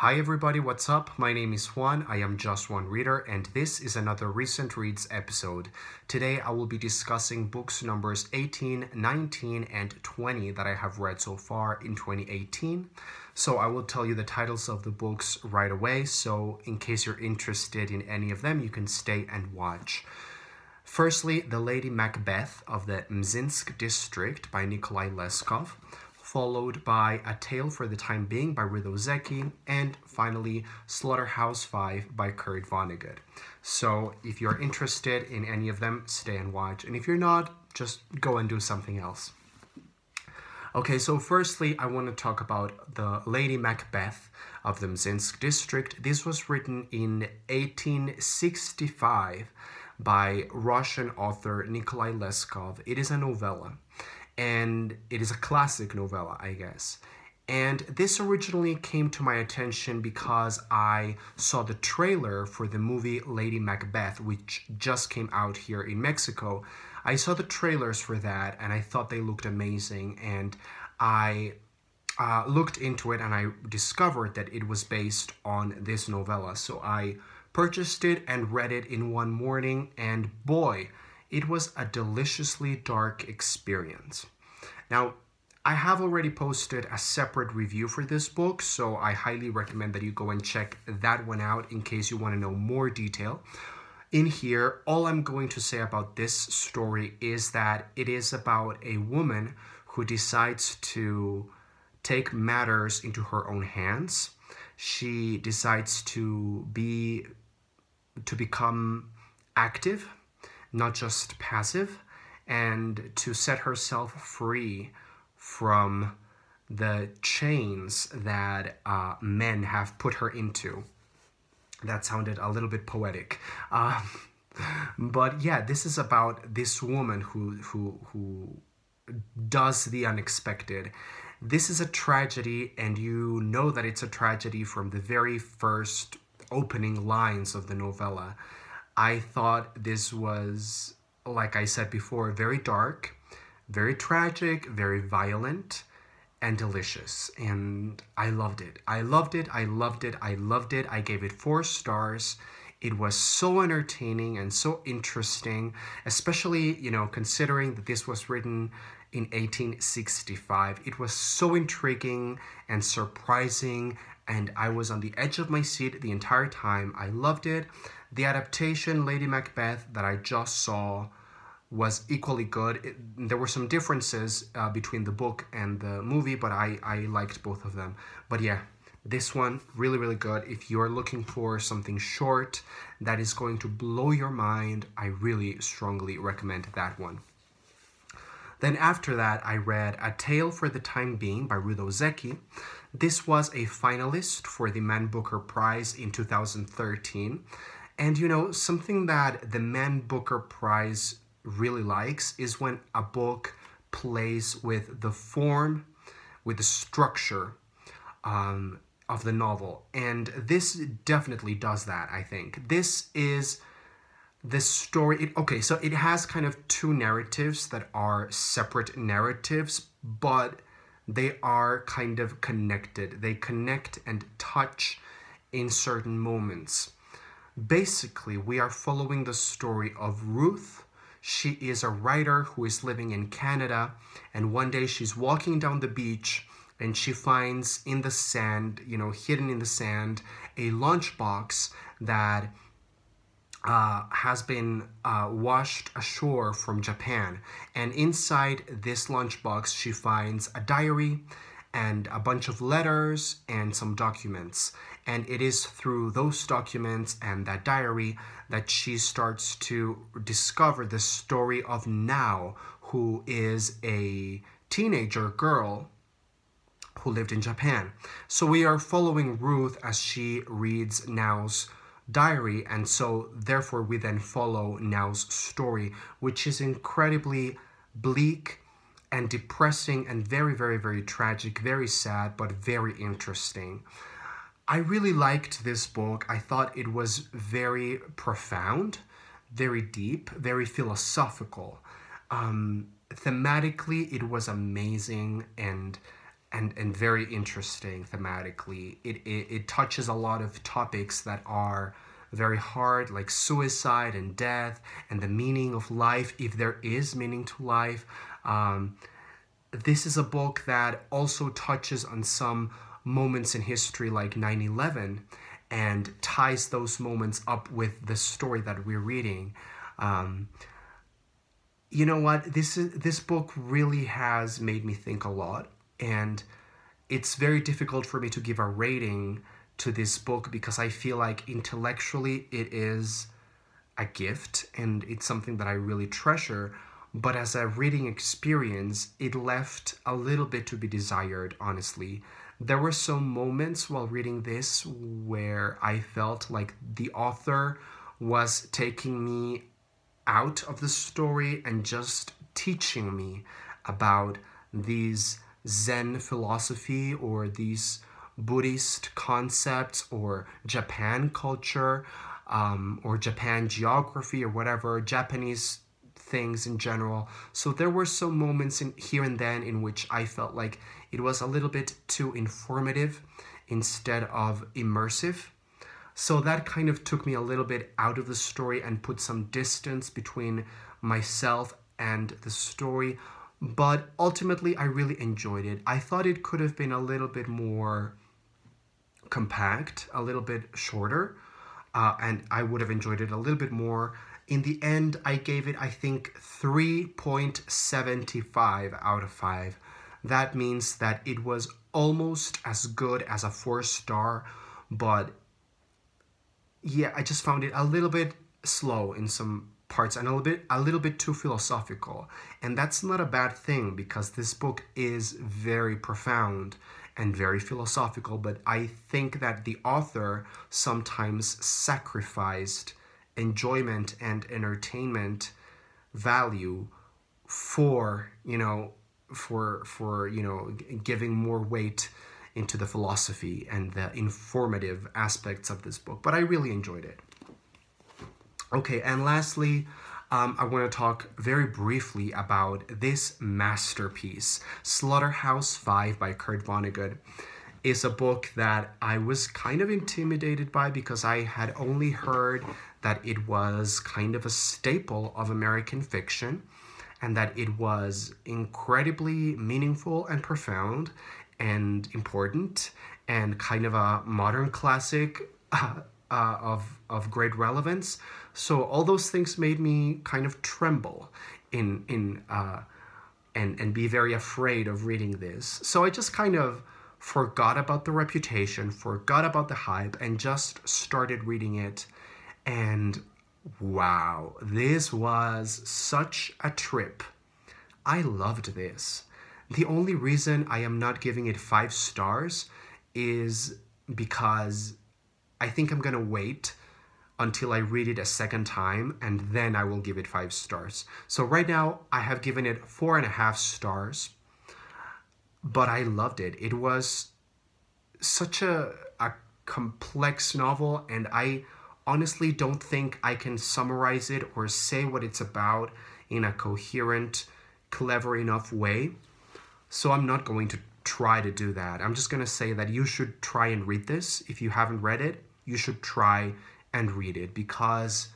Hi everybody, what's up? My name is Juan, I am Just One Reader, and this is another Recent Reads episode. Today I will be discussing books numbers 18, 19, and 20 that I have read so far in 2018. So I will tell you the titles of the books right away, so in case you're interested in any of them, you can stay and watch. Firstly, The Lady Macbeth of the Mzinsk District by Nikolai Leskov, followed by A Tale for the Time Being by Rido Zeki, and finally SlaughterhouseFive by Kurt Vonnegut. So if you're interested in any of them, stay and watch, and if you're not, just go and do something else. Okay, so firstly, I want to talk about The Lady Macbeth of the Mzinsk District. This was written in 1865 by Russian author Nikolai Leskov. It is a novella, and it is a classic novella, I guess. And this originally came to my attention because I saw the trailer for the movie Lady Macbeth, which just came out here in Mexico. I saw the trailers for that, and I thought they looked amazing, and I looked into it, and I discovered that it was based on this novella. So I purchased it and read it in one morning, and boy, it was a deliciously dark experience. Now, I have already posted a separate review for this book, so I highly recommend that you go and check that one out in case you want to know more detail. In here, all I'm going to say about this story is that it is about a woman who decides to take matters into her own hands. She decides to become active, not just passive, and to set herself free from the chains that men have put her into. That sounded a little bit poetic. But yeah, this is about this woman who does the unexpected. This is a tragedy, and you know that it's a tragedy from the very first opening lines of the novella. I thought this was, like I said before, very dark, very tragic, very violent, and delicious. And I loved it. I loved it. I loved it. I loved it. I gave it 4 stars. It was so entertaining and so interesting, especially, considering that this was written in 1865. It was so intriguing and surprising, and I was on the edge of my seat the entire time. I loved it. The adaptation, Lady Macbeth, that I just saw was equally good. There were some differences between the book and the movie, but I liked both of them. But yeah, this one, really, really good. If you're looking for something short that is going to blow your mind, I really strongly recommend that one. Then after that, I read A Tale for the Time Being by Rido Zeki. This was a finalist for the Man Booker Prize in 2013. And something that the Man Booker Prize really likes is when a book plays with the form, with the structure of the novel. And this definitely does that, I think. This is the story. So it has kind of 2 narratives that are separate narratives, but they are kind of connected. They connect and touch in certain moments. Basically, we are following the story of Ruth. She is a writer who is living in Canada, and one day she's walking down the beach and she finds in the sand, hidden in the sand, a lunchbox that has been washed ashore from Japan. And inside this lunchbox, she finds a diary and a bunch of letters and some documents. And it is through those documents and that diary that she starts to discover the story of Now, who is a teenager girl who lived in Japan. So we are following Ruth as she reads Now's diary, and so therefore we then follow Now's story, which is incredibly bleak and depressing and very, very, very tragic, very sad, but very interesting. I really liked this book. I thought it was very profound, very deep, very philosophical. Thematically, it was amazing, and and very interesting thematically. It touches a lot of topics that are very hard, like suicide and death and the meaning of life, if there is meaning to life. This is a book that also touches on some moments in history like 9/11 and ties those moments up with the story that we're reading. You know what? This book really has made me think a lot, and it's very difficult for me to give a rating to this book because I feel like intellectually it is a gift and it's something that I really treasure, but as a reading experience, it left a little bit to be desired, honestly. There were some moments while reading this where I felt like the author was taking me out of the story and just teaching me about these Zen philosophy or these Buddhist concepts or Japan culture, or Japan geography or whatever, Japanese things in general. So there were some moments in here and then in which I felt like it was a little bit too informative instead of immersive. So that kind of took me a little bit out of the story and put some distance between myself and the story. But ultimately, I really enjoyed it. I thought it could have been a little bit more compact, a little bit shorter, and I would have enjoyed it a little bit more. In the end, I gave it, I think, 3.75 out of 5. That means that it was almost as good as a 4-star, but yeah, I just found it a little bit slow in some parts and a little bit too philosophical. And that's not a bad thing because this book is very profound and very philosophical, but I think that the author sometimes sacrificed enjoyment and entertainment value for, giving more weight into the philosophy and the informative aspects of this book. But I really enjoyed it. Okay, and lastly, I want to talk very briefly about this masterpiece. SlaughterhouseFive by Kurt Vonnegut is a book that I was kind of intimidated by because I had only heard that it was kind of a staple of American fiction and that it was incredibly meaningful and profound and important and kind of a modern classic of great relevance. So all those things made me kind of tremble and be very afraid of reading this. So I just kind of forgot about the reputation, forgot about the hype, and just started reading it. And wow, this was such a trip. I loved this. The only reason I am not giving it 5 stars is because I think I'm going to wait until I read it a second time and then I will give it 5 stars. So right now I have given it 4.5 stars, but I loved it. It was such a complex novel, and I honestly don't think I can summarize it or say what it's about in a coherent, clever enough way. So I'm not going to try to do that. I'm just going to say that you should try and read this. If you haven't read it, you should try and read it because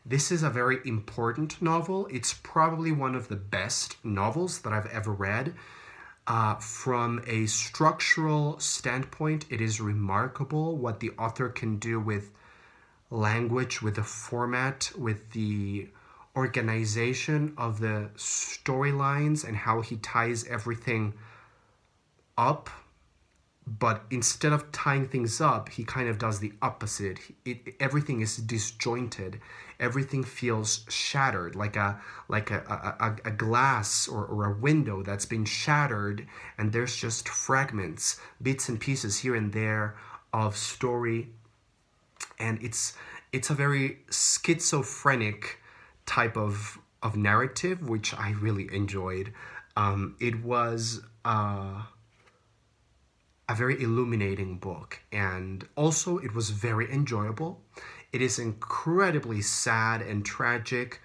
this is a very important novel. It's probably one of the best novels that I've ever read. From a structural standpoint, it is remarkable what the author can do with language, with the format, with the organization of the storylines and how he ties everything up. But instead of tying things up, he kind of does the opposite. Everything is disjointed. Everything feels shattered, like a glass or a window that's been shattered, and there's just fragments, bits and pieces here and there of story. And it's a very schizophrenic type of narrative, which I really enjoyed. It was a very illuminating book, and also it was very enjoyable. It is incredibly sad and tragic.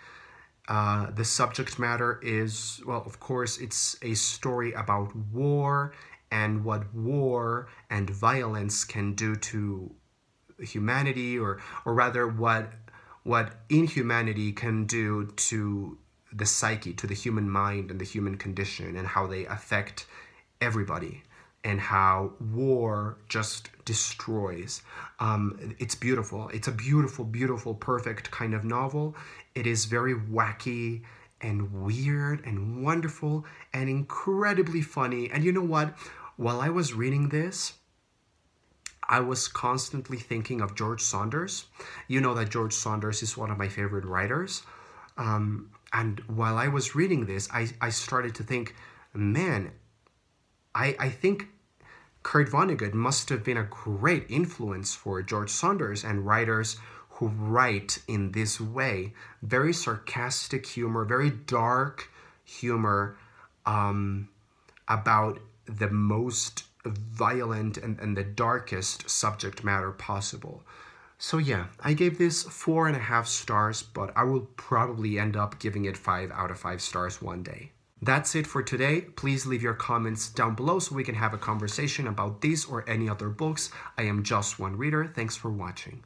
The subject matter is, well, of course, it's a story about war and what war and violence can do to humanity, or rather what inhumanity can do to the psyche, to the human mind and the human condition, and how they affect everybody, and how war just destroys. It's beautiful. It's a beautiful, beautiful, perfect kind of novel. It is very wacky and weird and wonderful and incredibly funny. And you know what? While I was reading this, I was constantly thinking of George Saunders. You know that George Saunders is one of my favorite writers. And while I was reading this, I started to think, man, I think Kurt Vonnegut must have been a great influence for George Saunders and writers who write in this way. Very sarcastic humor, very dark humor about the most violent and the darkest subject matter possible. So yeah, I gave this 4.5 stars, but I will probably end up giving it 5 out of 5 stars one day. That's it for today. Please leave your comments down below so we can have a conversation about these or any other books. I am just one reader. Thanks for watching.